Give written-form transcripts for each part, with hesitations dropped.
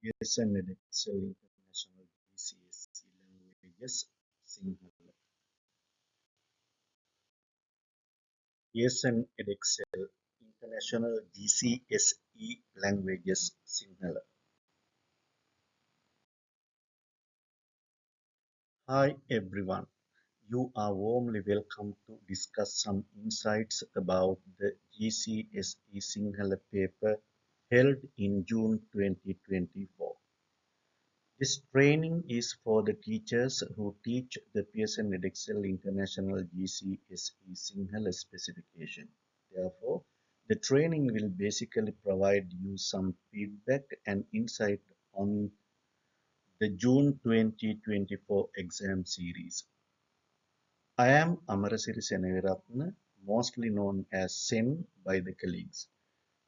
Pearson Edexcel International GCSE Languages Sinhala. Pearson Edexcel International GCSE Languages Sinhala. Hi everyone, you are warmly welcome to discuss some insights about the GCSE Sinhala paper held in June 2024. This training is for the teachers who teach the Pearson Edexcel International GCSE Sinhala specification. Therefore, the training will basically provide you some feedback and insight on the June 2024 exam series. I am Amarasiri Senaviratna, mostly known as Sen by the colleagues,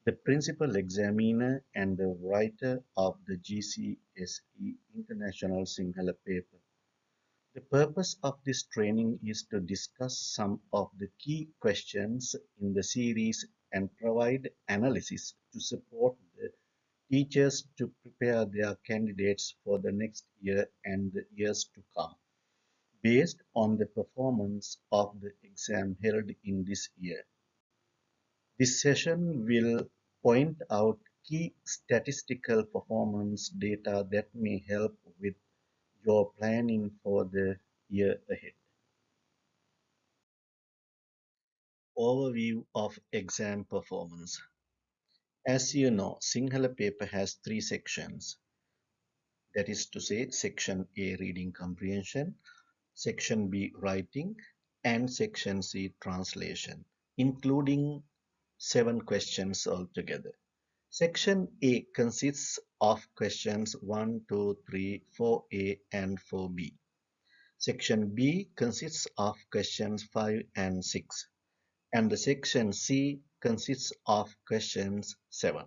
the principal examiner and the writer of the GCSE International Sinhala paper. The purpose of this training is to discuss some of the key questions in the series and provide analysis to support the teachers to prepare their candidates for the next year and the years to come, based on the performance of the exam held in this year. This session will point out key statistical performance data that may help with your planning for the year ahead. Overview of exam performance. As you know, Sinhala paper has three sections. That is to say, section A reading comprehension, section B writing, and section C translation, including 7 questions altogether. Section A consists of questions 1, 2, 3, 4A and 4B. Section B consists of questions 5 and 6. And the section C consists of questions 7.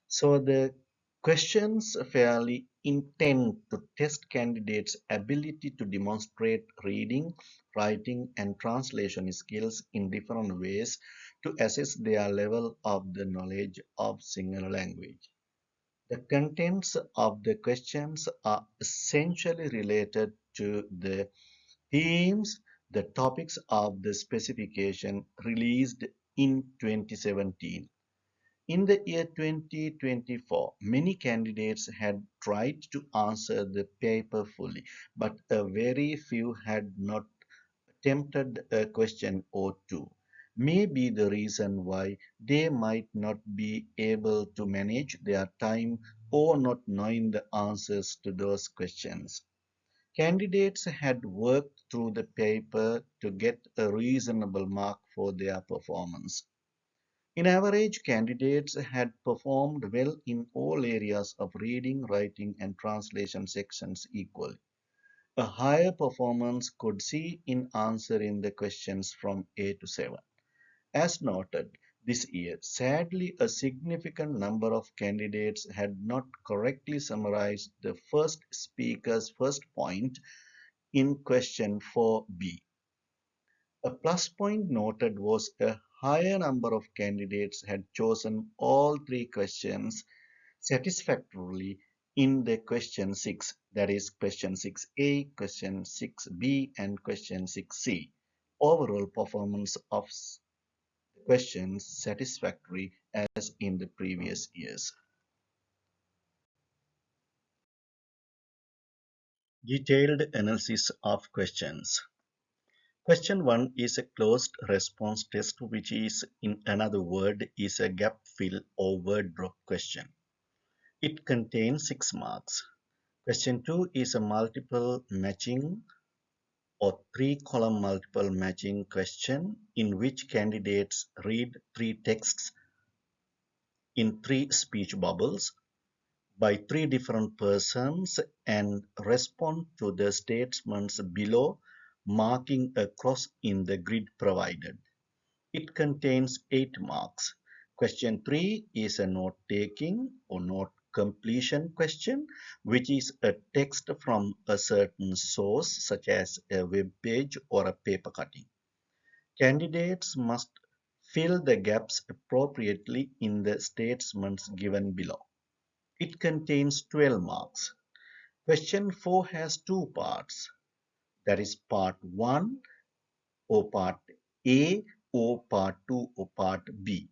So the questions fairly intend to test candidates' ability to demonstrate reading, writing, and translation skills in different ways to assess their level of the knowledge of Sinhala language. The contents of the questions are essentially related to the themes, the topics of the specification released in 2017. In the year 2024, many candidates had tried to answer the paper fully, but a very few had not attempted a question or two. May be the reason why they might not be able to manage their time or not knowing the answers to those questions. Candidates had worked through the paper to get a reasonable mark for their performance. In average, candidates had performed well in all areas of reading, writing, and translation sections equally. A higher performance could see in answering the questions from A to 7. As noted, this year, sadly, a significant number of candidates had not correctly summarized the first speaker's first point in question 4B. A plus point noted was a higher number of candidates had chosen all three questions satisfactorily in the question 6, that is question 6A, question 6B, and question 6C. Overall performance of the questions satisfactory as in the previous years. Detailed analysis of questions. Question 1 is a closed response test, which is, in another word, is a gap fill or word drop question. It contains 6 marks. Question 2 is a multiple matching or 3-column multiple matching question in which candidates read 3 texts in 3 speech bubbles by 3 different persons and respond to the statements below, marking a cross in the grid provided. It contains 8 marks. Question 3 is a note-taking or note completion question, which is a text from a certain source, such as a web page or a paper cutting. Candidates must fill the gaps appropriately in the statements given below. It contains 12 marks. Question 4 has two parts. That is part 1 or part A or part 2 or part B.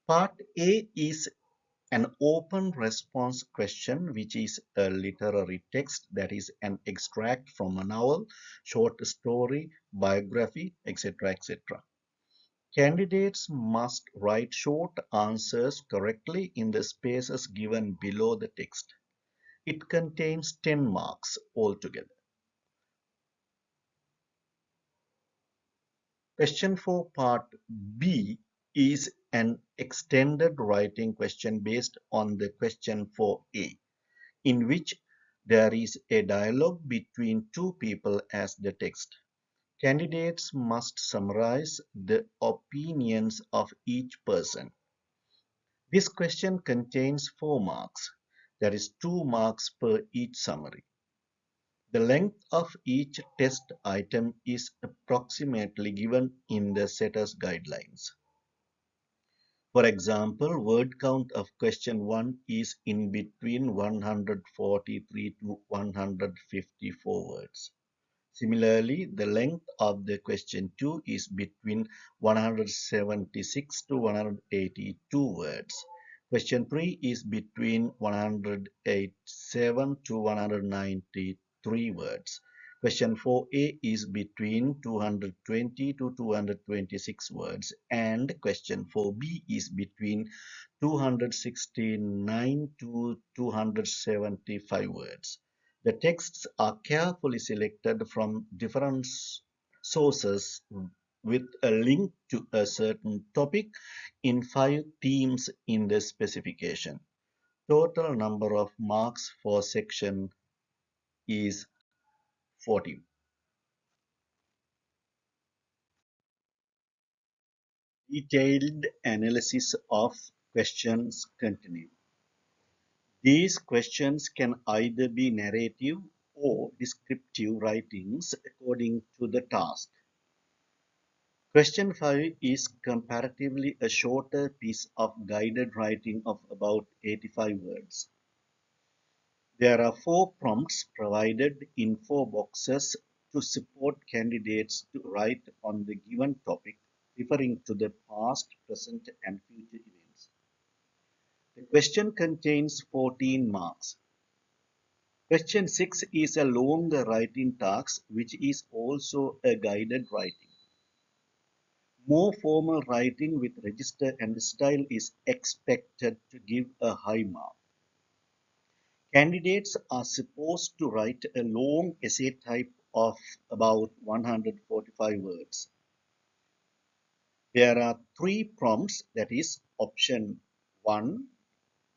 Part A is an open response question, which is a literary text, that is an extract from a novel, short story, biography, etc. etc. Candidates must write short answers correctly in the spaces given below the text. It contains 10 marks altogether. Question 4 part B is an extended writing question based on the question 4A, in which there is a dialogue between two people as the text. Candidates must summarize the opinions of each person. This question contains 4 marks, that is 2 marks per each summary. The length of each test item is approximately given in the setter's guidelines. For example, word count of question 1 is in between 143 to 154 words. Similarly, the length of the question 2 is between 176 to 182 words. Question 3 is between 187 to 193 words. Question 4a is between 220 to 226 words, and question 4b is between 269 to 275 words. The texts are carefully selected from different sources with a link to a certain topic in 5 themes in the specification. Total number of marks for section is 40. Detailed analysis of questions continue. These questions can either be narrative or descriptive writings according to the task. Question 5 is comparatively a shorter piece of guided writing of about 85 words. There are 4 prompts provided in 4 boxes to support candidates to write on the given topic, referring to the past, present, and future events. The question contains 14 marks. Question 6 is a longer writing task, which is also a guided writing. More formal writing with register and style is expected to give a high mark. Candidates are supposed to write a long essay type of about 145 words. There are 3 prompts, that is option 1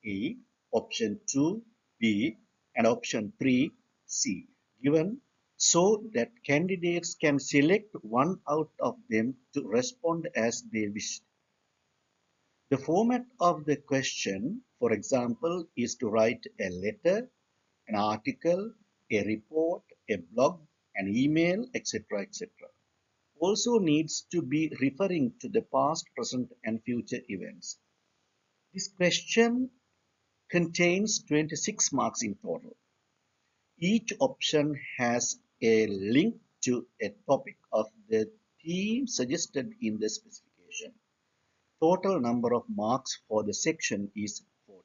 A, option 2 B, and option 3 C, given so that candidates can select one out of them to respond as they wish. The format of the question, for example, is to write a letter, an article, a report, a blog, an email, etc. etc. Also needs to be referring to the past, present, and future events. This question contains 26 marks in total. Each option has a link to a topic of the theme suggested in the specification. Total number of marks for the section is 40.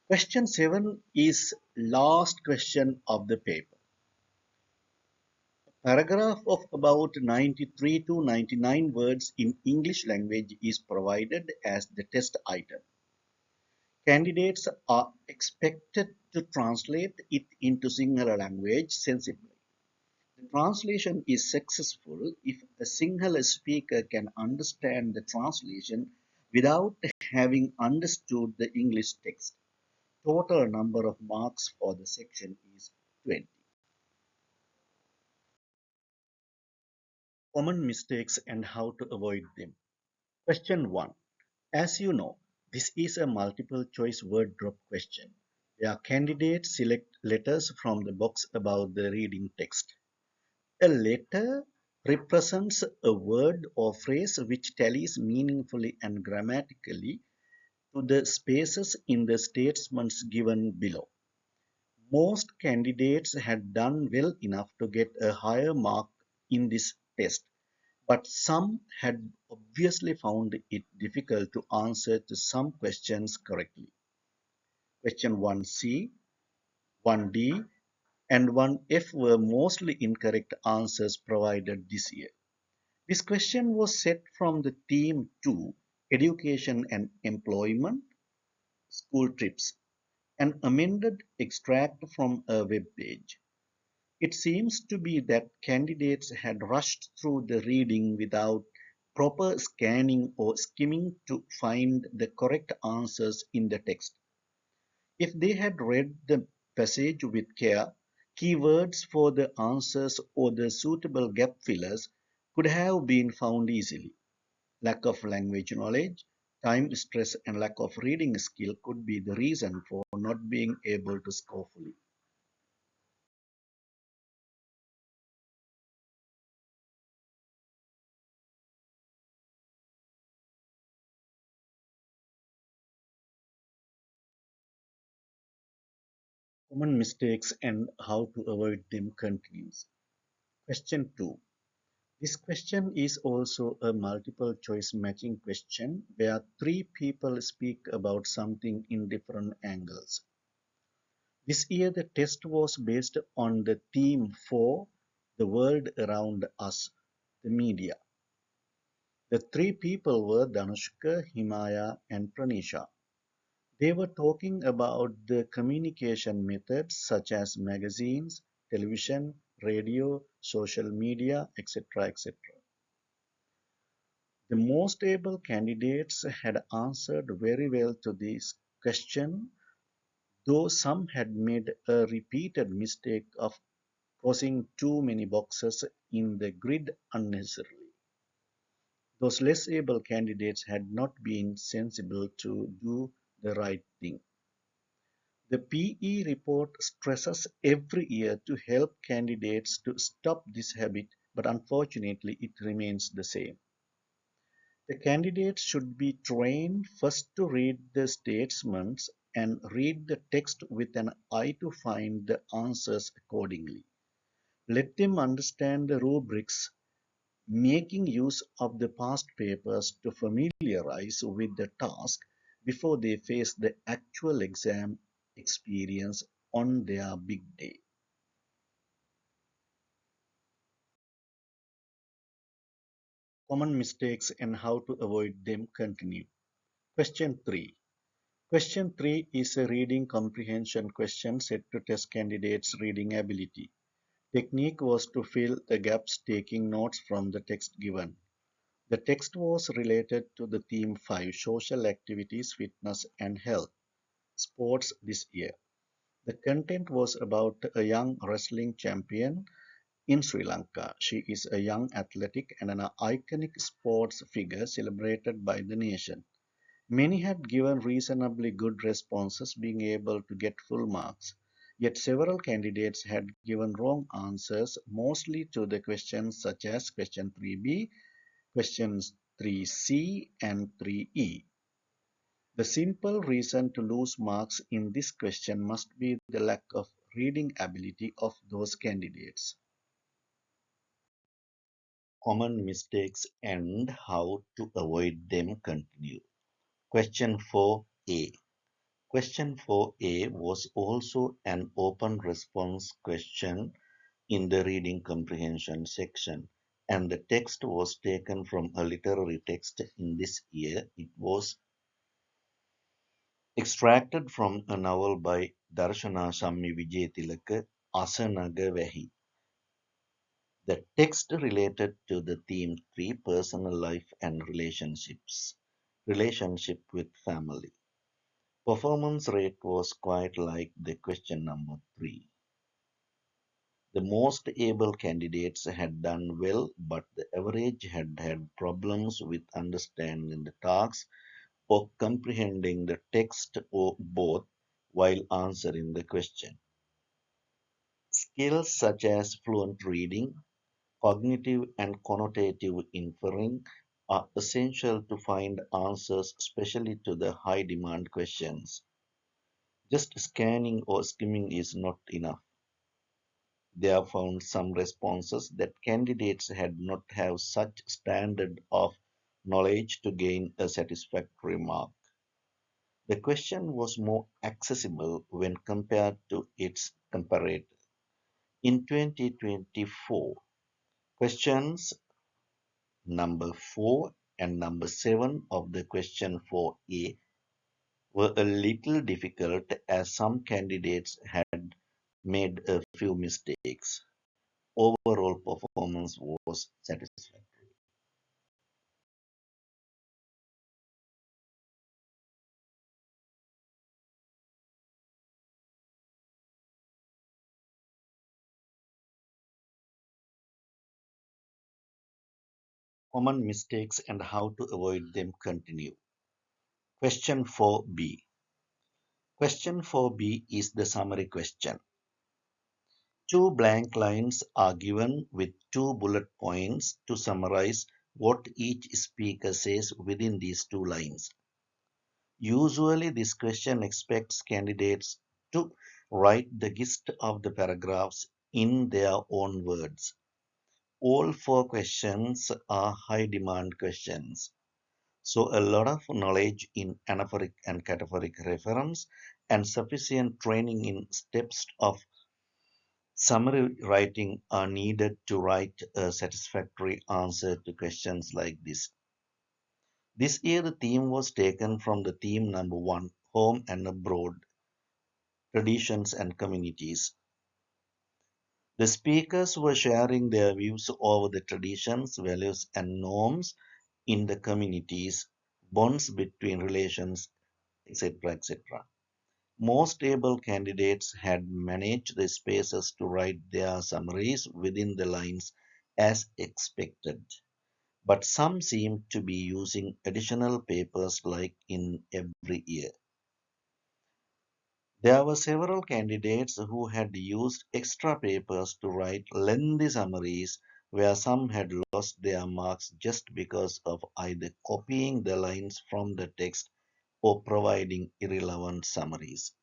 Question 7 is last question of the paper. A paragraph of about 93 to 99 words in English language is provided as the test item. Candidates are expected to translate it into Sinhala language sensibly. The translation is successful if a Sinhala speaker can understand the translation without having understood the English text. Total number of marks for the section is 20. Common mistakes and how to avoid them. Question 1. As you know, this is a multiple choice word drop question, where candidates select letters from the box above the reading text. A letter represents a word or phrase which tallies meaningfully and grammatically to the spaces in the statements given below. Most candidates had done well enough to get a higher mark in this test, but some had obviously found it difficult to answer to some questions correctly. Question 1C, 1D, and 1F were mostly incorrect answers provided this year. This question was set from the theme 2, Education and Employment, School Trips, an amended extract from a web page. It seems to be that candidates had rushed through the reading without proper scanning or skimming to find the correct answers in the text. If they had read the passage with care, keywords for the answers or the suitable gap fillers could have been found easily. Lack of language knowledge, time stress, and lack of reading skill could be the reason for not being able to score fully. Common mistakes and how to avoid them continues. Question 2. This question is also a multiple choice matching question where three people speak about something in different angles. This year the test was based on the theme for the world around us, the media. The three people were Danushka, Himaya, and Pranisha. They were talking about the communication methods such as magazines, television, radio, social media, etc. etc. The most able candidates had answered very well to this question, though some had made a repeated mistake of crossing too many boxes in the grid unnecessarily. Those less able candidates had not been sensible to do the right thing. The PE report stresses every year to help candidates to stop this habit, but unfortunately it remains the same. The candidates should be trained first to read the statements and read the text with an eye to find the answers accordingly. Let them understand the rubrics, making use of the past papers to familiarize with the task before they face the actual exam experience on their big day. Common mistakes and how to avoid them continue. Question 3. Question 3 is a reading comprehension question set to test candidates' reading ability. Technique was to fill the gaps taking notes from the text given. The text was related to the theme 5, social activities, fitness and health, sports this year. The content was about a young wrestling champion in Sri Lanka. She is a young athletic and an iconic sports figure celebrated by the nation. Many had given reasonably good responses, being able to get full marks. Yet several candidates had given wrong answers, mostly to the questions such as question 3b, questions 3c, and 3e. The simple reason to lose marks in this question must be the lack of reading ability of those candidates. Common mistakes and how to avoid them continue. Question 4a. Question 4a was also an open response question in the reading comprehension section, and the text was taken from a literary text in this year. It was extracted from a novel by Darshana Shammi Vijayatilaka, Asanaga Vahi. The text related to the theme 3, personal life and relationships, relationship with family. Performance rate was quite like the question number 3. The most able candidates had done well, but the average had had problems with understanding the task or comprehending the text or both while answering the question. Skills such as fluent reading, cognitive and connotative inferring, are essential to find answers, especially to the high demand questions. Just scanning or skimming is not enough. They have found some responses that candidates had not have such standard of knowledge to gain a satisfactory mark. The question was more accessible when compared to its comparator. In 2024, questions number 4 and number 7 of the question 4A were a little difficult as some candidates had made a few mistakes. Overall performance was satisfactory. Common mistakes and how to avoid them continue. Question 4B. Question 4B is the summary question. Two blank lines are given with two bullet points to summarize what each speaker says within these two lines. Usually, this question expects candidates to write the gist of the paragraphs in their own words. All four questions are high demand questions. So, a lot of knowledge in anaphoric and cataphoric reference and sufficient training in steps of summary writing are needed to write a satisfactory answer to questions like this. This year, the theme was taken from the theme number 1, Home and Abroad, Traditions and Communities. The speakers were sharing their views over the traditions, values, and norms in the communities, bonds between relations, etc. etc. Most able candidates had managed the spaces to write their summaries within the lines as expected, but some seemed to be using additional papers like in every year. There were several candidates who had used extra papers to write lengthy summaries, where some had lost their marks just because of either copying the lines from the text or providing irrelevant summaries.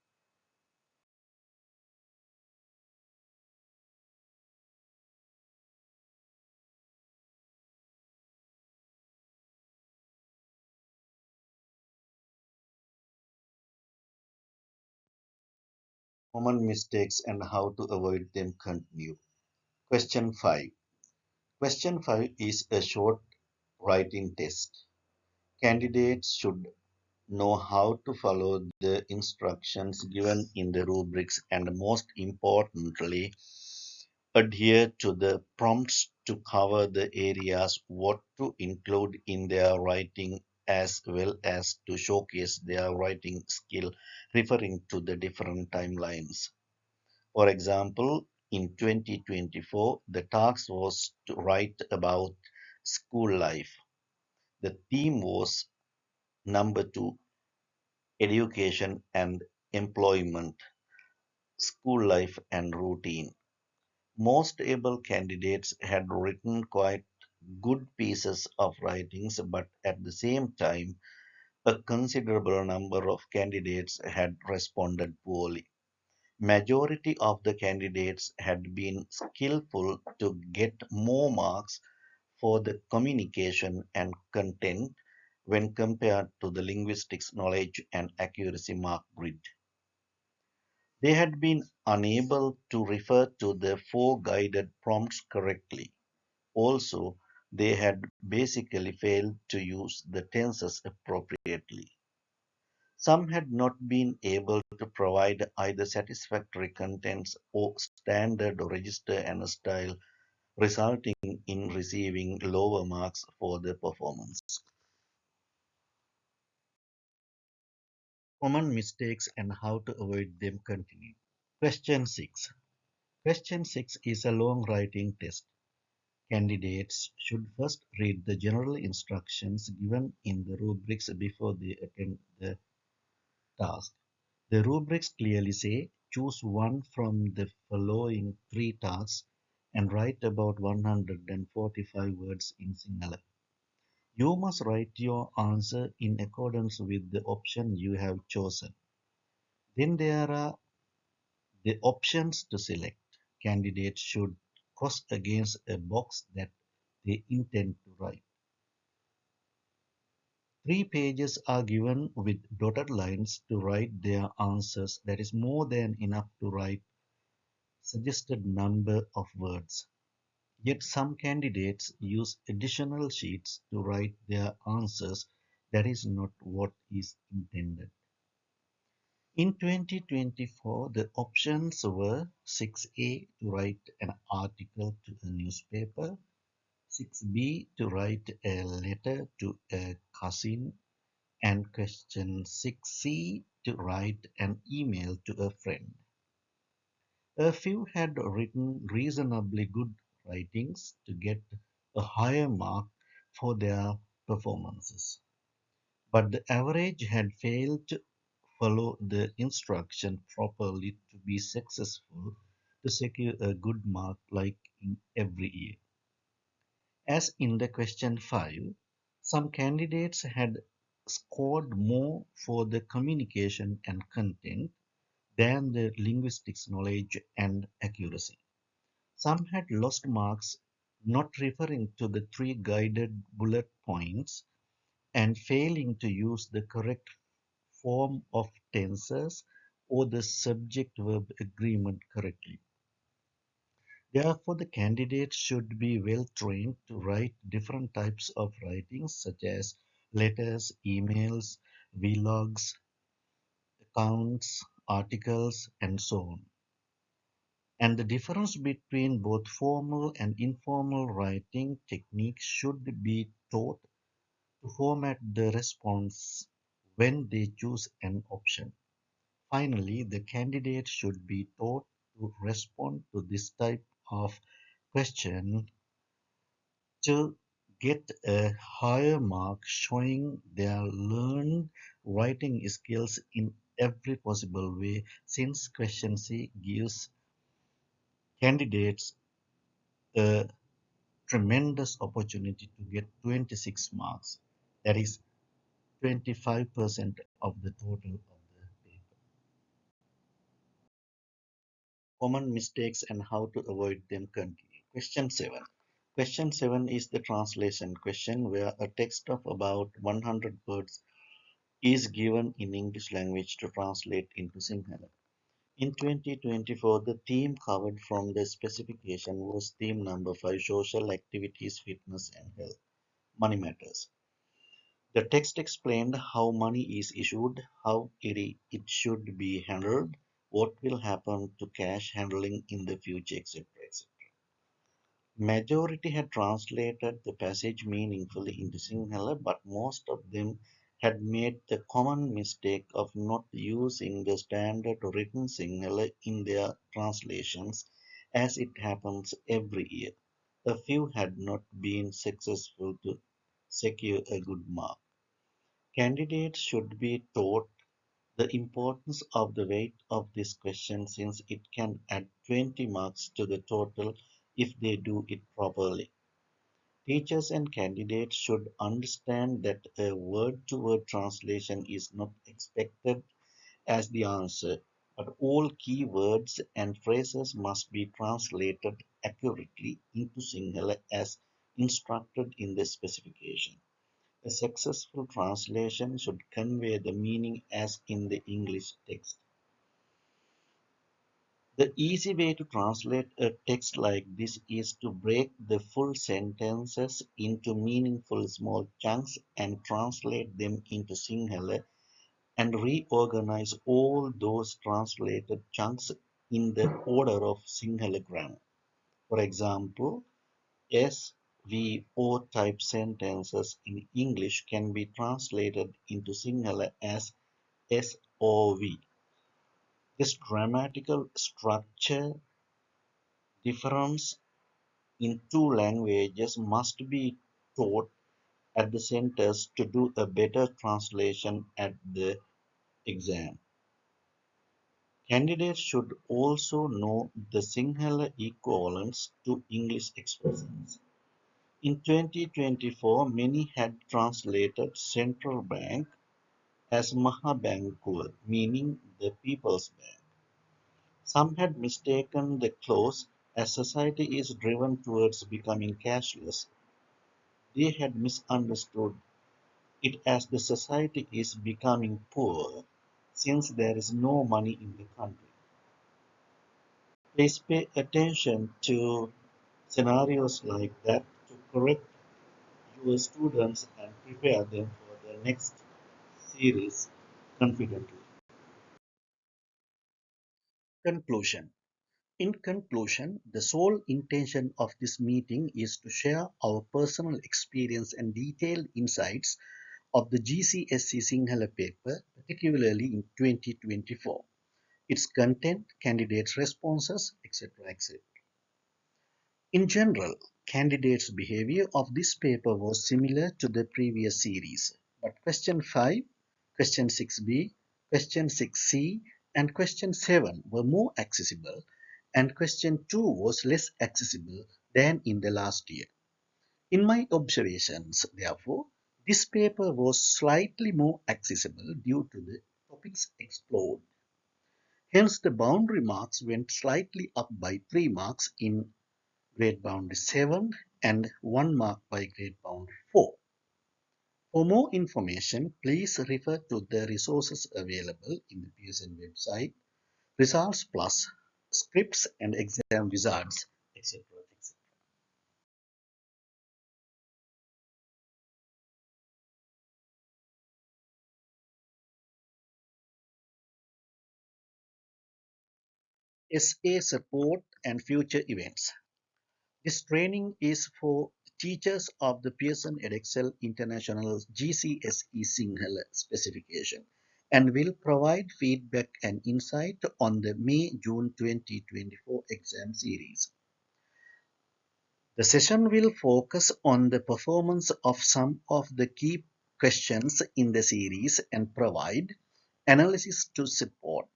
Common mistakes and how to avoid them continue. Question 5. Question 5 is a short writing test. Candidates should know how to follow the instructions given in the rubrics and most importantly, adhere to the prompts to cover the areas what to include in their writing as well as to showcase their writing skill referring to the different timelines. For example, in 2024, the task was to write about school life. The theme was number 2, education and employment, school life and routine. Most able candidates had written quite good pieces of writings, but at the same time, a considerable number of candidates had responded poorly. Majority of the candidates had been skillful to get more marks for the communication and content when compared to the linguistics knowledge and accuracy mark grid. They had been unable to refer to the four guided prompts correctly. Also, they had basically failed to use the tenses appropriately. Some had not been able to provide either satisfactory contents or standard register and style, resulting in receiving lower marks for their performance. Common mistakes and how to avoid them continue. Question 6. Question 6 is a long writing test. Candidates should first read the general instructions given in the rubrics before they attempt the task. The rubrics clearly say choose one from the following three tasks and write about 145 words in Sinhala. You must write your answer in accordance with the option you have chosen. Then there are the options to select. Candidates should cross against a box that they intend to write. 3 pages are given with dotted lines to write their answers. That is more than enough to write suggested number of words. Yet some candidates use additional sheets to write their answers. That is not what is intended. In 2024, the options were 6A to write an article to a newspaper, 6B to write a letter to a cousin, and question 6C to write an email to a friend. A few had written reasonably good writings to get a higher mark for their performances, but the average had failed to follow the instruction properly to be successful to secure a good mark like in every year. As in the question 5, some candidates had scored more for the communication and content than the linguistics knowledge and accuracy. Some had lost marks not referring to the 3 guided bullet points and failing to use the correct form of tenses or the subject-verb agreement correctly. Therefore, the candidate should be well trained to write different types of writings such as letters, emails, vlogs, accounts, articles, and so on. And the difference between both formal and informal writing techniques should be taught to format the response when they choose an option. Finally, the candidate should be taught to respond to this type of question to get a higher mark, showing their learned writing skills in every possible way, since question C gives candidates a tremendous opportunity to get 26 marks. That is 25% of the total of the paper. Common mistakes and how to avoid them continue. Question 7. Question 7 is the translation question where a text of about 100 words is given in English language to translate into Sinhala. In 2024, the theme covered from the specification was theme number 5, social activities, fitness and health, money matters. The text explained how money is issued, how it should be handled, what will happen to cash handling in the future, etc. etc. Majority had translated the passage meaningfully into Sinhala, but most of them had made the common mistake of not using the standard written Sinhala in their translations, as it happens every year. A few had not been successful to secure a good mark. Candidates should be taught the importance of the weight of this question since it can add 20 marks to the total if they do it properly. Teachers and candidates should understand that a word-to-word translation is not expected as the answer, but all key words and phrases must be translated accurately into Sinhala as instructed in the specification. A successful translation should convey the meaning as in the English text. The easy way to translate a text like this is to break the full sentences into meaningful small chunks and translate them into Sinhala and reorganize all those translated chunks in the order of Sinhala grammar. For example, SVO type sentences in English can be translated into Sinhala as SOV. This grammatical structure difference in two languages must be taught at the centers to do a better translation at the exam. Candidates should also know the Sinhala equivalents to English expressions. In 2024, many had translated central bank as Mahabankul, meaning the people's bank. Some had mistaken the clause as society is driven towards becoming cashless. They had misunderstood it as the society is becoming poor since there is no money in the country. Please pay attention to scenarios like that to correct your students and prepare them for the next series confidently. Conclusion. In conclusion, the sole intention of this meeting is to share our personal experience and detailed insights of the GCSE Sinhala paper, particularly in 2024, its content, candidates' responses, etc. etc. In general, candidates' behavior of this paper was similar to the previous series, but question 5, question 6b, question 6c, and question 7 were more accessible, and question 2 was less accessible than in the last year. In my observations, therefore, this paper was slightly more accessible due to the topics explored. Hence, the boundary marks went slightly up by 3 marks in grade boundary 7 and 1 mark by grade boundary 4. For more information, please refer to the resources available in the Pearson website, Results Plus, Scripts and Exam Wizards, etc. SA support and future events. This training is for teachers of the Pearson Edexcel International GCSE Sinhala specification and will provide feedback and insight on the May-June 2024 exam series. The session will focus on the performance of some of the key questions in the series and provide analysis to support.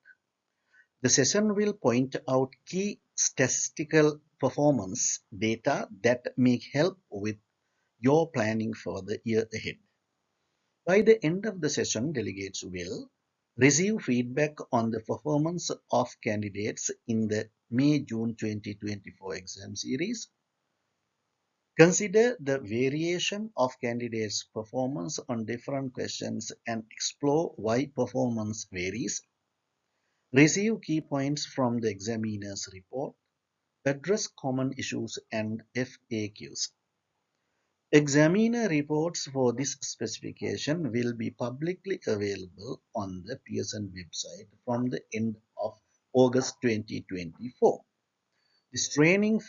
The session will point out key statistical performance data that may help with your planning for the year ahead. By the end of the session, delegates will receive feedback on the performance of candidates in the May-June 2024 exam series. Consider the variation of candidates' performance on different questions and explore why performance varies. Receive key points from the examiner's report. Address common issues and FAQs. Examiner reports for this specification will be publicly available on the Pearson website from the end of August 2024. This training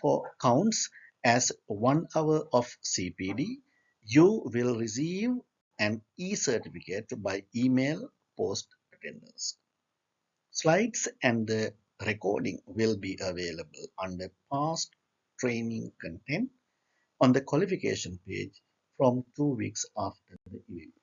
counts as 1 hour of CPD. You will receive an e-certificate by email post attendance. Slides and the recording will be available under past training content on the qualification page from 2 weeks after the event.